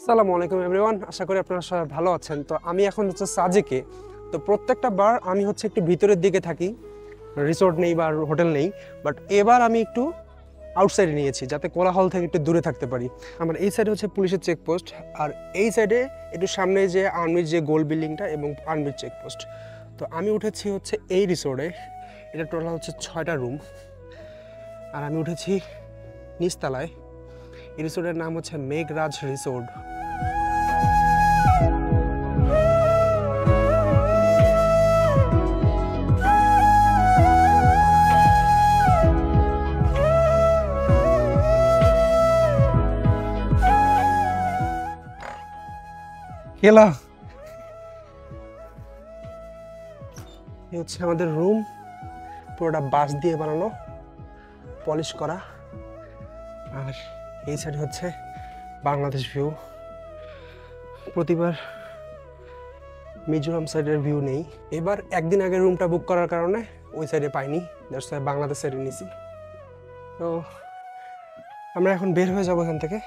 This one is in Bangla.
আসসালামু আলাইকুম এভরিওয়ান, আশা করি আপনারা সবাই ভালো আছেন। তো আমি এখন হচ্ছে সাজেকে। তো প্রত্যেকটা বার আমি হচ্ছে একটু ভিতরের দিকে থাকি, রিসোর্ট নেই বা হোটেল নেই, বাট এবার আমি একটু আউটসাইডে নিয়েছি যাতে কোলাহল থেকে একটু দূরে থাকতে পারি। আমার এই সাইডে হচ্ছে পুলিশের চেকপোস্ট, আর এই সাইডে একটু সামনে যে আর্মির যে গোল বিল্ডিংটা এবং আর্মির চেকপোস্ট। তো আমি উঠেছি হচ্ছে এই রিসোর্টে, এটা টোটাল হচ্ছে 6টা রুম, আর আমি উঠেছি নিচতলায়। এই রিসোর্টের নাম হচ্ছে মেঘরাজ রিসোর্ট। খেলা এই হচ্ছে আমাদের রুম, পুরোটা বাঁশ দিয়ে বানানো, পলিশ করা। আর এই সাইড হচ্ছে বাংলাদেশ ভিউ। প্রতিবার মিজোরাম সাইডের ভিউ নেই, এবার একদিন আগে রুমটা বুক করার কারণে ওই সাইডে পাইনি, দ্যাটস ওয়াই বাংলাদেশ সাইডে নিছি। তো আমরা এখন বের হয়ে যাবো এখান থেকে।